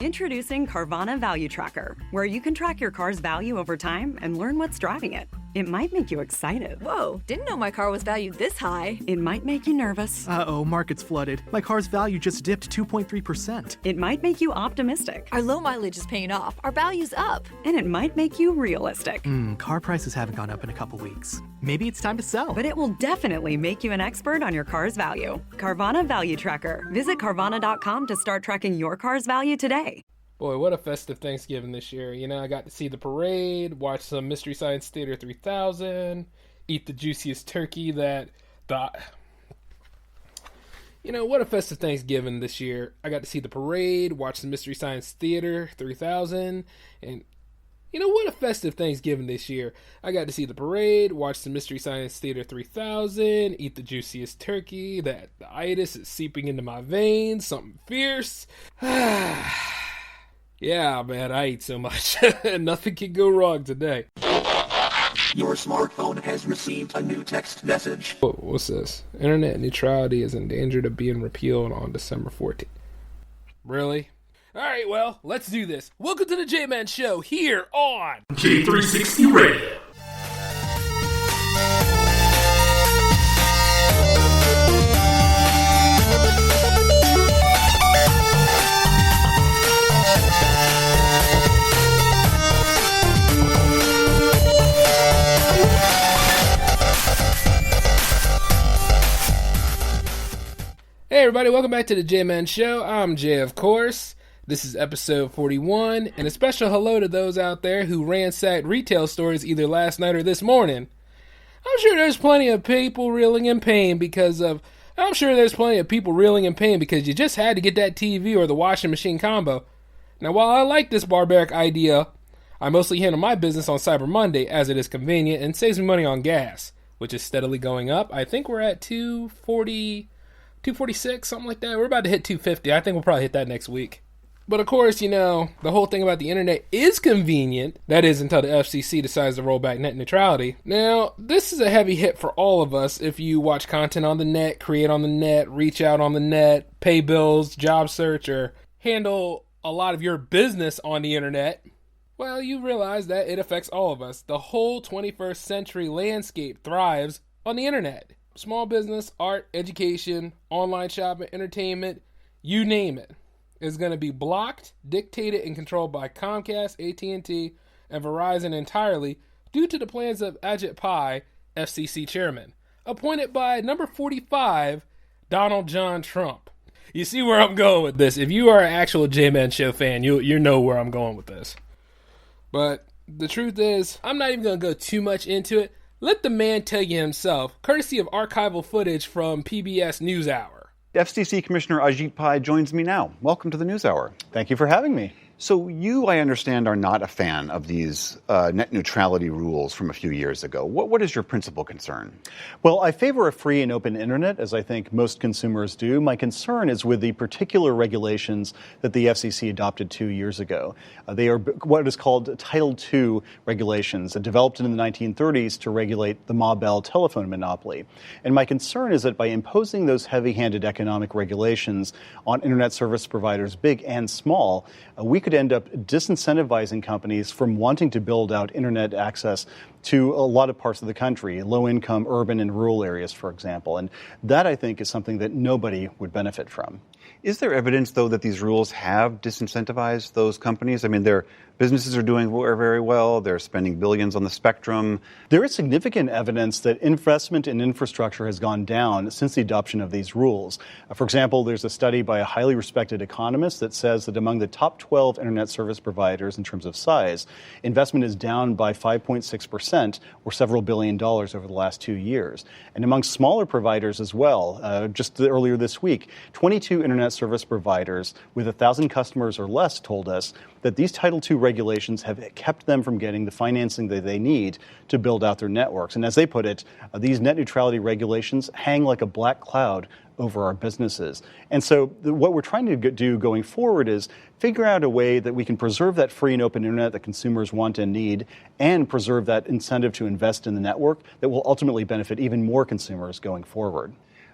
Introducing Carvana Value Tracker, where you can track your car's value over time and learn what's driving it. It might make you excited. Whoa, didn't know my car was valued this high. It might make you nervous. Uh-oh, market's flooded. My car's value just dipped 2.3%. It might make you optimistic. Our low mileage is paying off. Our value's up. And it might make you realistic. Car prices haven't gone up in a couple weeks. Maybe it's time to sell. But it will definitely make you an expert on your car's value. Carvana Value Tracker. Visit Carvana.com to start tracking your car's value today. Boy, what a festive Thanksgiving this year. You know, I got to see the parade, watch some Mystery Science Theater 3000, eat the juiciest turkey that... You know, what a festive Thanksgiving this year. I got to see the parade, watch the Mystery Science Theater 3000, and... You know, what a festive Thanksgiving this year. I got to see the parade, watch the Mystery Science Theater 3000, eat the juiciest turkey, that the itis is seeping into my veins, something fierce. Yeah, man, I eat so much. Nothing can go wrong today. Your smartphone has received a new text message. What's this? Internet neutrality is in danger of being repealed on December 14th. Really? Alright, well, let's do this. Welcome to the J-Man Show here on J360 Radio. Hey everybody, welcome back to the J-Man Show. I'm Jay, of course. This is episode 41, and a special hello to those out there who ransacked retail stores either last night or this morning. I'm sure there's plenty of people reeling in pain because you just had to get that TV or the washing machine combo. Now, while I like this barbaric idea, I mostly handle my business on Cyber Monday as it is convenient and saves me money on gas, which is steadily going up. I think we're at 246, something like that. We're about to hit 250. I think we'll probably hit that next week. But of course, you know, the whole thing about the internet is convenient. That is until the FCC decides to roll back net neutrality. Now, this is a heavy hit for all of us if you watch content on the net, create on the net, reach out on the net, pay bills, job search, or handle a lot of your business on the internet. Well, you realize that it affects all of us. The whole 21st century landscape thrives on the internet. Small business, art, education, online shopping, entertainment, you name it, is going to be blocked, dictated, and controlled by Comcast, AT&T, and Verizon entirely due to the plans of Ajit Pai, FCC chairman, appointed by number 45, Donald John Trump. You see where I'm going with this. If you are an actual J-Man Show fan, you know where I'm going with this. But the truth is, I'm not even going to go too much into it. Let the man tell you himself, courtesy of archival footage from PBS News Hour. FCC Commissioner Ajit Pai joins me now. Welcome to the News Hour. Thank you for having me. So you, I understand, are not a fan of these net neutrality rules from a few years ago. What is your principal concern? Well, I favor a free and open internet, as I think most consumers do. My concern is with the particular regulations that the FCC adopted 2 years ago. They are what is called Title II regulations, developed in the 1930s to regulate the Ma Bell telephone monopoly. And my concern is that by imposing those heavy-handed economic regulations on internet service providers, big and small, we could end up disincentivizing companies from wanting to build out internet access to a lot of parts of the country, low-income, urban, and rural areas, for example. And that, I think, is something that nobody would benefit from. Is there evidence, though, that these rules have disincentivized those companies? I mean, their businesses are doing very well. They're spending billions on the spectrum. There is significant evidence that investment in infrastructure has gone down since the adoption of these rules. For example, there's a study by a highly respected economist that says that among the top 12 internet service providers in terms of size, investment is down by 5.6%, or several $billion over the last 2 years. And among smaller providers as well, just earlier this week, 22 internet service providers with 1,000 customers or less told us that these Title II regulations have kept them from getting the financing that they need to build out their networks. And as they put it, these net neutrality regulations hang like a black cloud over our businesses. And so what we're trying to do going forward is figure out a way that we can preserve that free and open internet that consumers want and need, and preserve that incentive to invest in the network that will ultimately benefit even more consumers going forward.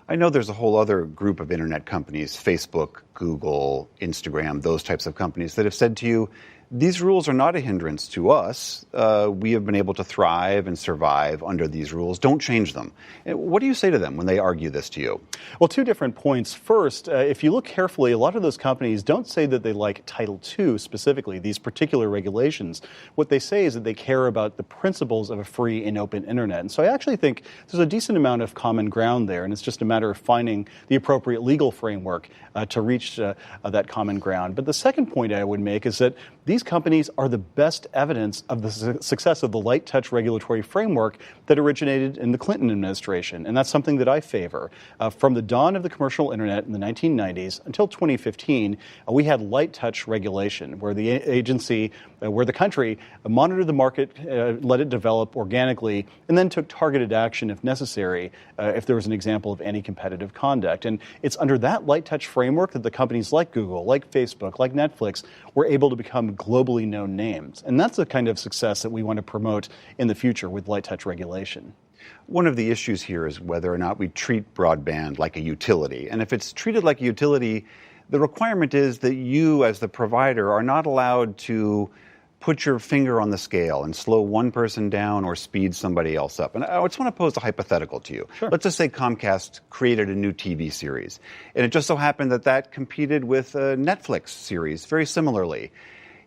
I know there's a whole other group of internet companies, Facebook, Google, Instagram, those types of companies that have said to you, these rules are not a hindrance to us. We have been able to thrive and survive under these rules. Don't change them. What do you say to them when they argue this to you? Well, two different points. First, if you look carefully, a lot of those companies don't say that they like Title II specifically, these particular regulations. What they say is that they care about the principles of a free and open internet. And so I actually think there's a decent amount of common ground there, and it's just a matter of finding the appropriate legal framework to reach that common ground. But the second point I would make is that these companies are the best evidence of the success of the light touch regulatory framework that originated in the Clinton administration. And that's something that I favor. From the dawn of the commercial internet in the 1990s until 2015, we had light touch regulation where the agency, where the country monitored the market, let it develop organically, and then took targeted action if necessary, if there was an example of anti-competitive conduct. And it's under that light touch framework that the companies like Google, like Facebook, like Netflix were able to become globally known names. And that's the kind of success that we want to promote in the future with light touch regulation. One of the issues here is whether or not we treat broadband like a utility. And if it's treated like a utility, the requirement is that you, as the provider, are not allowed to put your finger on the scale and slow one person down or speed somebody else up. And I just want to pose a hypothetical to you. Sure. Let's just say Comcast created a new TV series, and it just so happened that that competed with a Netflix series very similarly.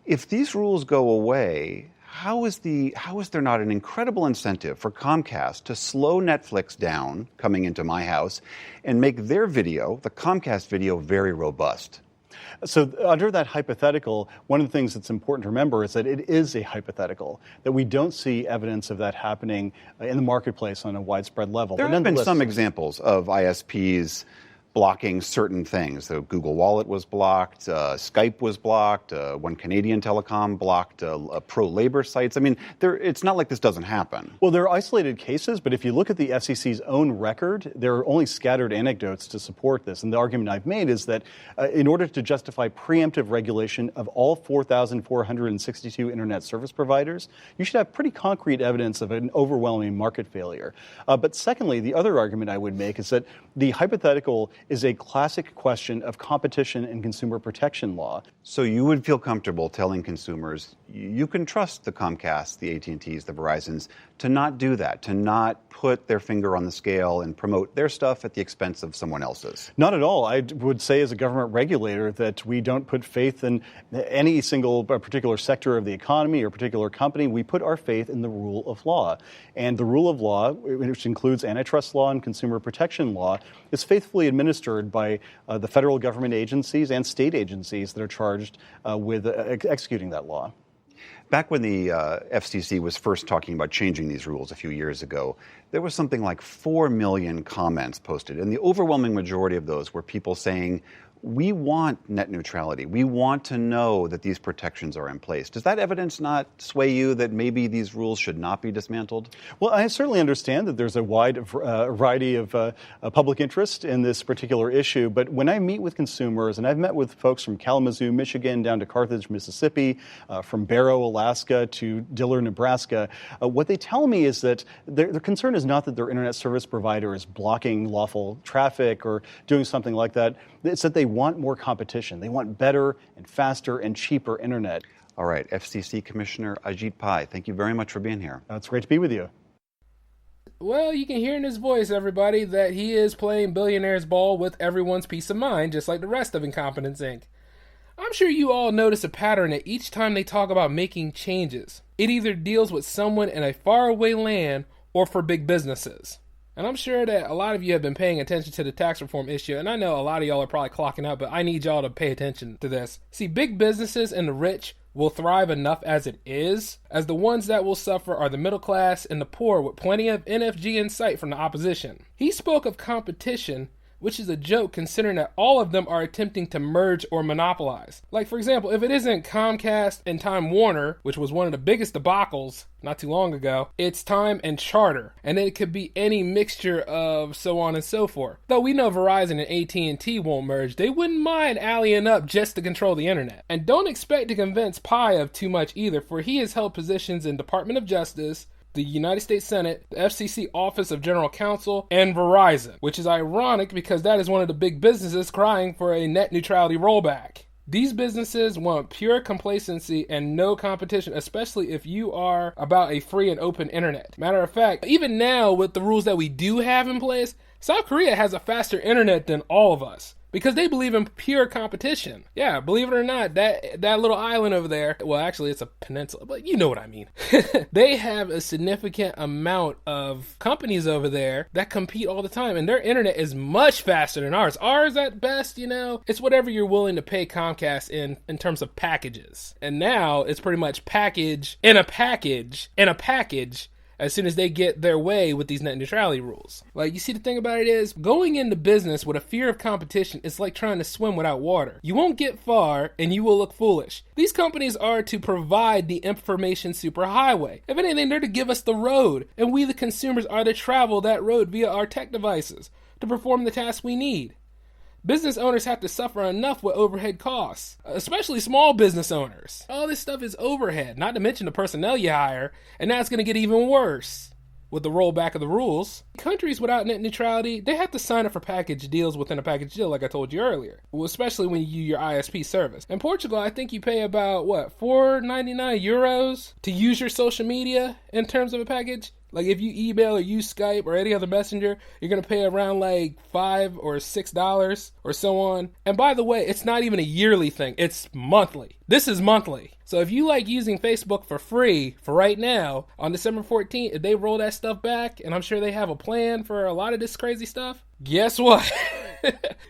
If these rules go away, how is there not an incredible incentive for Comcast to slow Netflix down coming into my house and make their video, the Comcast video, very robust? So under that hypothetical, one of the things that's important to remember is that it is a hypothetical, that we don't see evidence of that happening in the marketplace on a widespread level. There have been some examples of ISPs blocking certain things. The Google Wallet was blocked, Skype was blocked, one Canadian telecom blocked pro-labor sites. I mean, it's not like this doesn't happen. Well, there are isolated cases, but if you look at the FCC's own record, there are only scattered anecdotes to support this. And the argument I've made is that in order to justify preemptive regulation of all 4,462 internet service providers, you should have pretty concrete evidence of an overwhelming market failure. But secondly, the other argument I would make is that the hypothetical is a classic question of competition and consumer protection law. So you would feel comfortable telling consumers you can trust the Comcasts, the AT&Ts, the Verizons to not do that, to not put their finger on the scale and promote their stuff at the expense of someone else's? Not at all. I would say as a government regulator that we don't put faith in any single particular sector of the economy or particular company. We put our faith in the rule of law. And the rule of law, which includes antitrust law and consumer protection law, is faithfully administered by the federal government agencies and state agencies that are charged with executing that law. Back when the FCC was first talking about changing these rules a few years ago, there was something like 4 million comments posted, and the overwhelming majority of those were people saying, we want net neutrality. We want to know that these protections are in place. Does that evidence not sway you that maybe these rules should not be dismantled? Well, I certainly understand that there's a wide variety of public interest in this particular issue. But when I meet with consumers, and I've met with folks from Kalamazoo, Michigan, down to Carthage, Mississippi, from Barrow, Alaska, to Diller, Nebraska, what they tell me is that their concern is not that their internet service provider is blocking lawful traffic or doing something like that. It's that they want more competition. They want better and faster and cheaper internet. All right, FCC Commissioner Ajit Pai, thank you very much for being here. It's great to be with you. Well, you can hear in his voice, everybody, that he is playing billionaire's ball with everyone's peace of mind, just like the rest of Incompetence Inc. I'm sure you all notice a pattern that each time they talk about making changes, it either deals with someone in a faraway land or for big businesses. And I'm sure that a lot of you have been paying attention to the tax reform issue, and I know a lot of y'all are probably clocking out, but I need y'all to pay attention to this. See, big businesses and the rich will thrive enough as it is, as the ones that will suffer are the middle class and the poor with plenty of NFG in sight from the opposition. He spoke of competition, which is a joke considering that all of them are attempting to merge or monopolize. Like, for example, if it isn't Comcast and Time Warner, which was one of the biggest debacles not too long ago, it's Time and Charter, and then it could be any mixture of so on and so forth. Though we know Verizon and AT&T won't merge, they wouldn't mind allying up just to control the internet. And don't expect to convince Pai of too much either, for he has held positions in Department of Justice, the United States Senate, the FCC Office of General Counsel, and Verizon, which is ironic because that is one of the big businesses crying for a net neutrality rollback. These businesses want pure complacency and no competition, especially if you are about a free and open internet. Matter of fact, even now with the rules that we do have in place, South Korea has a faster internet than all of us because they believe in pure competition. Yeah, believe it or not, that little island over there, well, actually it's a peninsula, but you know what I mean. They have a significant amount of companies over there that compete all the time, and their internet is much faster than ours. Ours, at best, it's whatever you're willing to pay Comcast in terms of packages. And now it's pretty much package in a package in a package as soon as they get their way with these net neutrality rules. Like, you see, the thing about it is, going into business with a fear of competition is like trying to swim without water. You won't get far, and you will look foolish. These companies are to provide the information superhighway. If anything, they're to give us the road, and we, the consumers, are to travel that road via our tech devices to perform the tasks we need. Business owners have to suffer enough with overhead costs, especially small business owners. All this stuff is overhead, not to mention the personnel you hire, and now it's going to get even worse with the rollback of the rules. Countries without net neutrality, they have to sign up for package deals within a package deal, like I told you earlier, well, especially when you use your ISP service. In Portugal, I think you pay about, €4.99 euros to use your social media in terms of a package. Like, if you email or use Skype or any other messenger, you're going to pay around like $5 or $6 or so on. And by the way, it's not even a yearly thing. It's monthly. This is monthly. So if you like using Facebook for free for right now, on December 14th, if they roll that stuff back, and I'm sure they have a plan for a lot of this crazy stuff, guess what?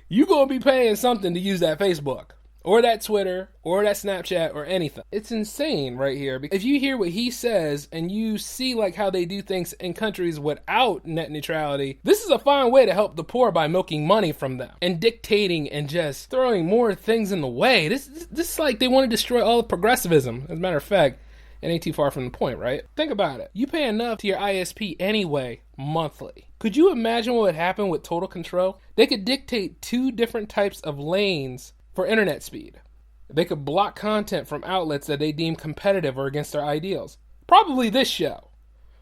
You're going to be paying something to use that Facebook, or that Twitter, or that Snapchat, or anything. It's insane right here. If you hear what he says, and you see like how they do things in countries without net neutrality, this is a fine way to help the poor by milking money from them, and dictating and just throwing more things in the way. This is like they want to destroy all of progressivism. As a matter of fact, it ain't too far from the point, right? Think about it. You pay enough to your ISP anyway, monthly. Could you imagine what would happen with total control? They could dictate 2 different types of lanes for internet speed. They could block content from outlets that they deem competitive or against their ideals. Probably this show,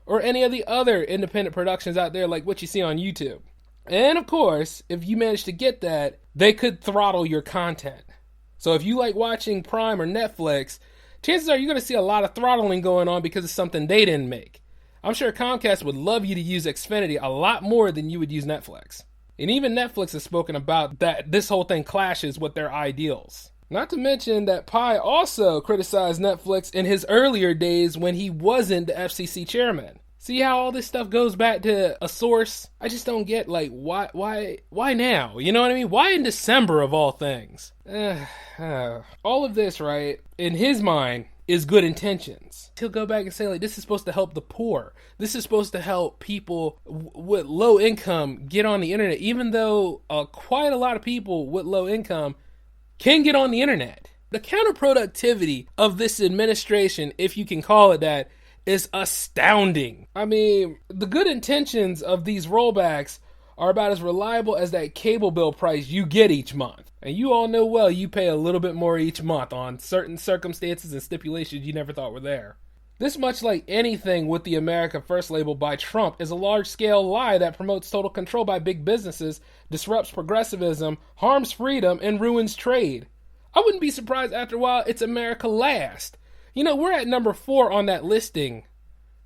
or any of the other independent productions out there like what you see on YouTube. And of course, if you manage to get that, they could throttle your content. So if you like watching Prime or Netflix, chances are you're going to see a lot of throttling going on because it's something they didn't make. I'm sure Comcast would love you to use Xfinity a lot more than you would use Netflix. And even Netflix has spoken about that this whole thing clashes with their ideals. Not to mention that Pai also criticized Netflix in his earlier days when he wasn't the FCC chairman. See how all this stuff goes back to a source? I just don't get, like, why now? You know what I mean? Why in December of all things? All of this, right, in his mind, is good intentions. He'll go back and say, like, this is supposed to help the poor. This is supposed to help people with low income get on the internet, even though quite a lot of people with low income can get on the internet. The counterproductivity of this administration, if you can call it that, is astounding. I mean, the good intentions of these rollbacks are about as reliable as that cable bill price you get each month. And you all know well you pay a little bit more each month on certain circumstances and stipulations you never thought were there. This, much like anything with the America First label by Trump, is a large-scale lie that promotes total control by big businesses, disrupts progressivism, harms freedom, and ruins trade. I wouldn't be surprised after a while it's America last. You know, we're at number 4 on that listing,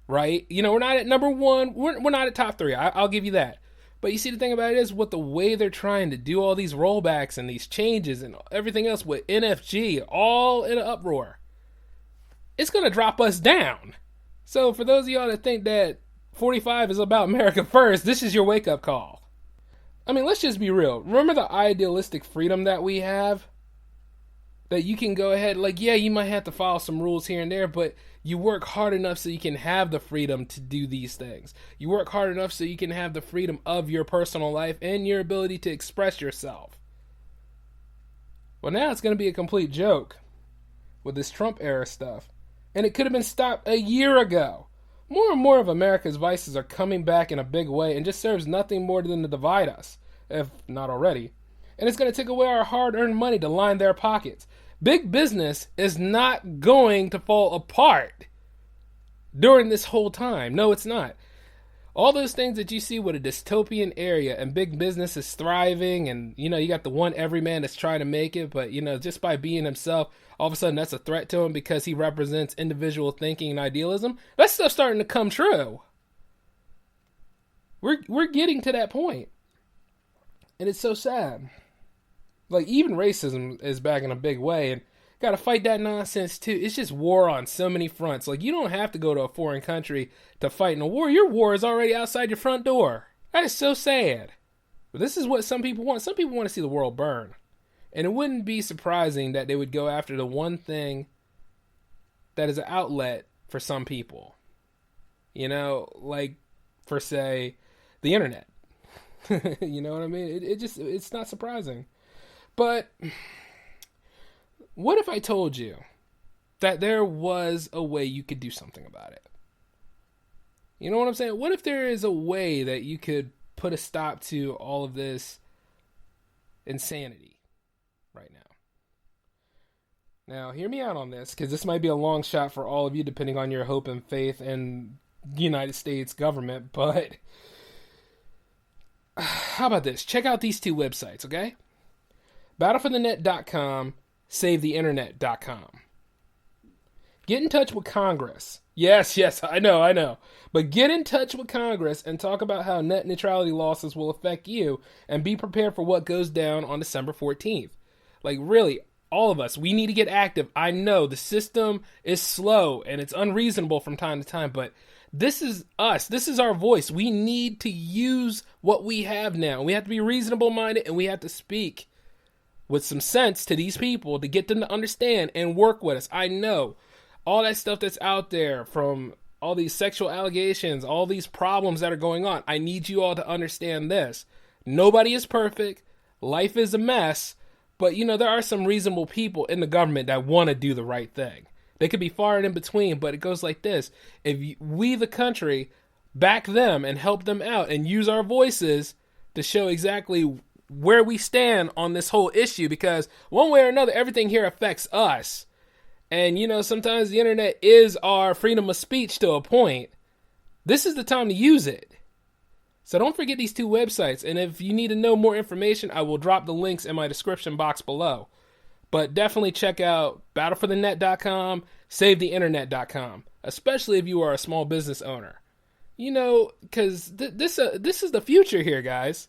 right? You know, we're not at number 1. We're not at top 3. I'll give you that. But you see, the thing about it is, with the way they're trying to do all these rollbacks and these changes and everything else with NFG, all in an uproar, it's going to drop us down. So for those of y'all that think that 45 is about America First, this is your wake-up call. I mean, let's just be real. Remember the idealistic freedom that we have? That you can go ahead, like, yeah, you might have to follow some rules here and there, but you work hard enough so you can have the freedom to do these things. You work hard enough so you can have the freedom of your personal life and your ability to express yourself. Well, now it's going to be a complete joke with this Trump era stuff. And it could have been stopped a year ago. More and more of America's vices are coming back in a big way and just serves nothing more than to divide us, if not already. And it's going to take away our hard-earned money to line their pockets. Big business is not going to fall apart. during this whole time. No, it's not. All those things that you see with a dystopian area and big business is thriving, and you got the one everyman that's trying to make it, but just by being himself, all of a sudden that's a threat to him because he represents individual thinking and idealism. That stuff's starting to come true. We're getting to that point. And it's so sad. Like, even racism is back in a big way, and got to fight that nonsense too. It's just war on so many fronts. Like, you don't have to go to a foreign country to fight in a war. Your war is already outside your front door. That is so sad. But this is what some people want. Some people want to see the world burn. And it wouldn't be surprising that they would go after the one thing that is an outlet for some people. Like, for, say, the internet. You know what I mean? It's not surprising. But what if I told you that there was a way you could do something about it? You know what I'm saying? What if there is a way that you could put a stop to all of this insanity right now? Now, hear me out on this, because this might be a long shot for all of you, depending on your hope and faith in the United States government, but how about this? Check out these two websites, okay? battleforthenet.com, savetheinternet.com. Get in touch with Congress. Yes, I know. But get in touch with Congress and talk about how net neutrality losses will affect you, and be prepared for what goes down on December 14th. Like, really, all of us, we need to get active. I know the system is slow and it's unreasonable from time to time, but this is us. This is our voice. We need to use what we have now. We have to be reasonable minded, and we have to speak with some sense to these people to get them to understand and work with us. I know all that stuff that's out there, from all these sexual allegations, all these problems that are going on. I need you all to understand this. Nobody is perfect. Life is a mess. But, there are some reasonable people in the government that want to do the right thing. They could be far and in between, but it goes like this. If we, the country, back them and help them out and use our voices to show exactly where we stand on this whole issue, because one way or another, everything here affects us. And, sometimes the internet is our freedom of speech to a point. This is the time to use it. So don't forget these two websites. And if you need to know more information, I will drop the links in my description box below. But definitely check out battleforthenet.com, savetheinternet.com, especially if you are a small business owner. Because this is the future here, guys.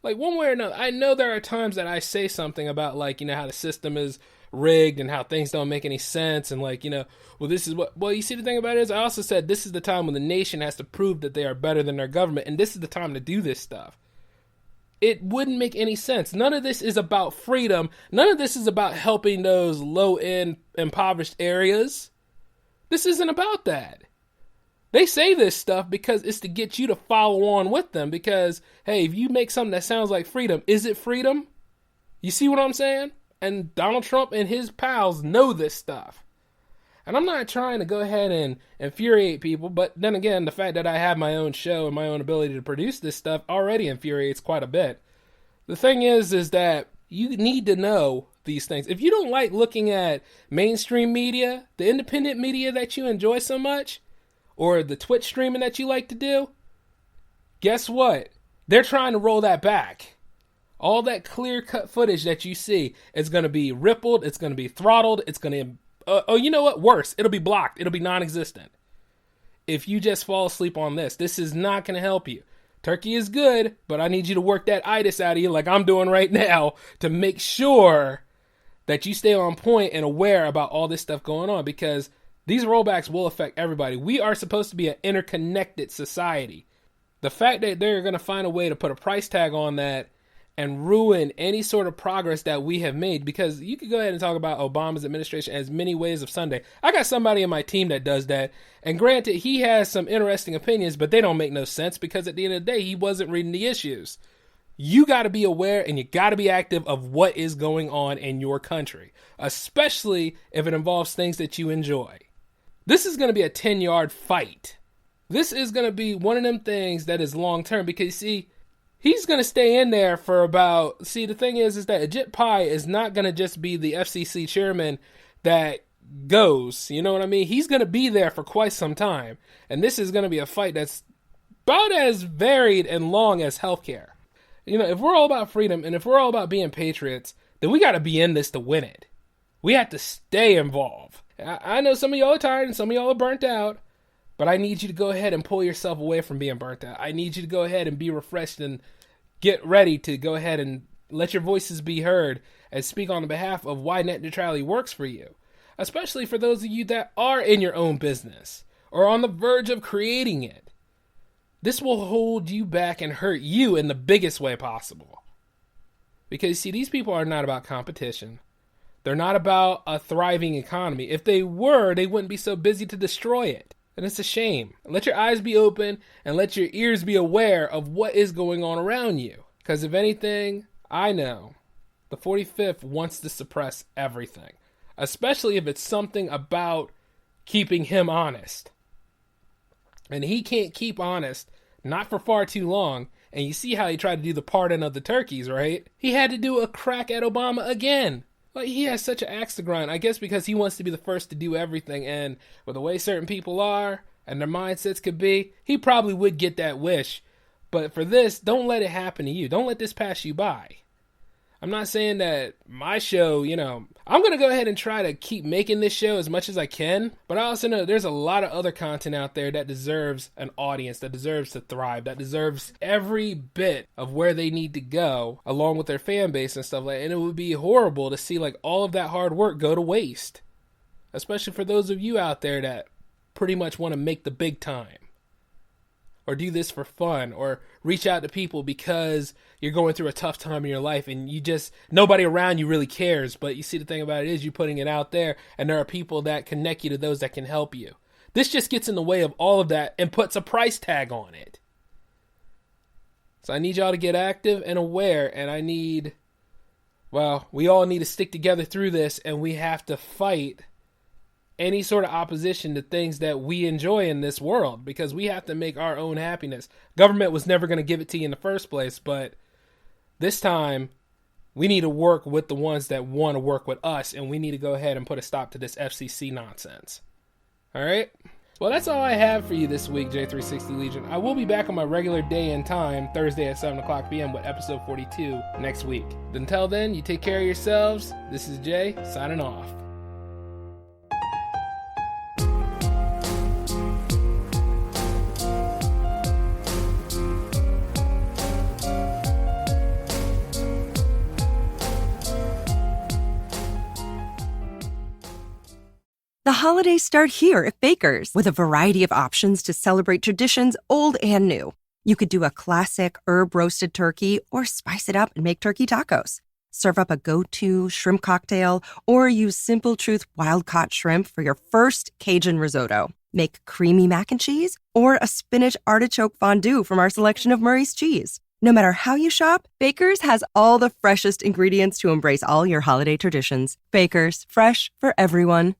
Like, one way or another, I know there are times that I say something about, how the system is rigged and how things don't make any sense, and this is what, you see, the thing about it is, I also said this is the time when the nation has to prove that they are better than their government, and this is the time to do this stuff. It wouldn't make any sense. None of this is about freedom. None of this is about helping those low-end, impoverished areas. This isn't about that. They say this stuff because it's to get you to follow on with them, because, hey, if you make something that sounds like freedom, is it freedom? You see what I'm saying? And Donald Trump and his pals know this stuff. And I'm not trying to go ahead and infuriate people, but then again, the fact that I have my own show and my own ability to produce this stuff already infuriates quite a bit. The thing is that you need to know these things. If you don't like looking at mainstream media, the independent media that you enjoy so much, or the Twitch streaming that you like to do, guess what? They're trying to roll that back. All that clear-cut footage that you see is going to be rippled, it's going to be throttled, it's going to... you know what? Worse, it'll be blocked. It'll be non-existent. If you just fall asleep on this is not going to help you. Turkey is good, but I need you to work that itis out of you like I'm doing right now to make sure that you stay on point and aware about all this stuff going on, because these rollbacks will affect everybody. We are supposed to be an interconnected society. The fact that they're going to find a way to put a price tag on that and ruin any sort of progress that we have made, because you could go ahead and talk about Obama's administration as many ways of Sunday. I got somebody in my team that does that, and granted, he has some interesting opinions, but they don't make no sense, because at the end of the day, he wasn't reading the issues. You got to be aware and you got to be active of what is going on in your country, especially if it involves things that you enjoy. This is going to be a 10-yard fight. This is going to be one of them things that is long-term, because, see, he's going to stay in there for about... See, the thing is that Ajit Pai is not going to just be the FCC chairman that goes, you know what I mean? He's going to be there for quite some time. And this is going to be a fight that's about as varied and long as healthcare. You know, if we're all about freedom and if we're all about being patriots, then we got to be in this to win it. We have to stay involved. I know some of y'all are tired and some of y'all are burnt out, but I need you to go ahead and pull yourself away from being burnt out. I need you to go ahead and be refreshed and get ready to go ahead and let your voices be heard and speak on behalf of why net neutrality works for you, especially for those of you that are in your own business or on the verge of creating it. This will hold you back and hurt you in the biggest way possible. Because, see, these people are not about competition. They're not about a thriving economy. If they were, they wouldn't be so busy to destroy it. And it's a shame. Let your eyes be open and let your ears be aware of what is going on around you. Because if anything, I know the 45th wants to suppress everything. Especially if it's something about keeping him honest. And he can't keep honest, not for far too long. And you see how he tried to do the pardon of the turkeys, right? He had to do a crack at Obama again. Like, he has such an axe to grind, I guess because he wants to be the first to do everything. And with the way certain people are and their mindsets could be, he probably would get that wish. But for this, don't let it happen to you. Don't let this pass you by. I'm not saying that my show, you know, I'm going to go ahead and try to keep making this show as much as I can. But I also know there's a lot of other content out there that deserves an audience, that deserves to thrive, that deserves every bit of where they need to go along with their fan base and stuff like that. And it would be horrible to see like all of that hard work go to waste, especially for those of you out there that pretty much want to make the big time. Or do this for fun, or reach out to people because you're going through a tough time in your life and you just, nobody around you really cares. But you see, the thing about it is you're putting it out there and there are people that connect you to those that can help you. This just gets in the way of all of that and puts a price tag on it. So I need y'all to get active and aware, and we all need to stick together through this, and we have to fight any sort of opposition to things that we enjoy in this world, because we have to make our own happiness. Government was never going to give it to you in the first place, but this time we need to work with the ones that want to work with us, and we need to go ahead and put a stop to this FCC nonsense. All right? Well, that's all I have for you this week, J360 Legion. I will be back on my regular day and time, Thursday at 7 o'clock p.m. with episode 42 next week. Until then, you take care of yourselves. This is Jay, signing off. The holidays start here at Baker's with a variety of options to celebrate traditions old and new. You could do a classic herb-roasted turkey or spice it up and make turkey tacos. Serve up a go-to shrimp cocktail or use Simple Truth wild-caught shrimp for your first Cajun risotto. Make creamy mac and cheese or a spinach artichoke fondue from our selection of Murray's cheese. No matter how you shop, Baker's has all the freshest ingredients to embrace all your holiday traditions. Baker's, fresh for everyone.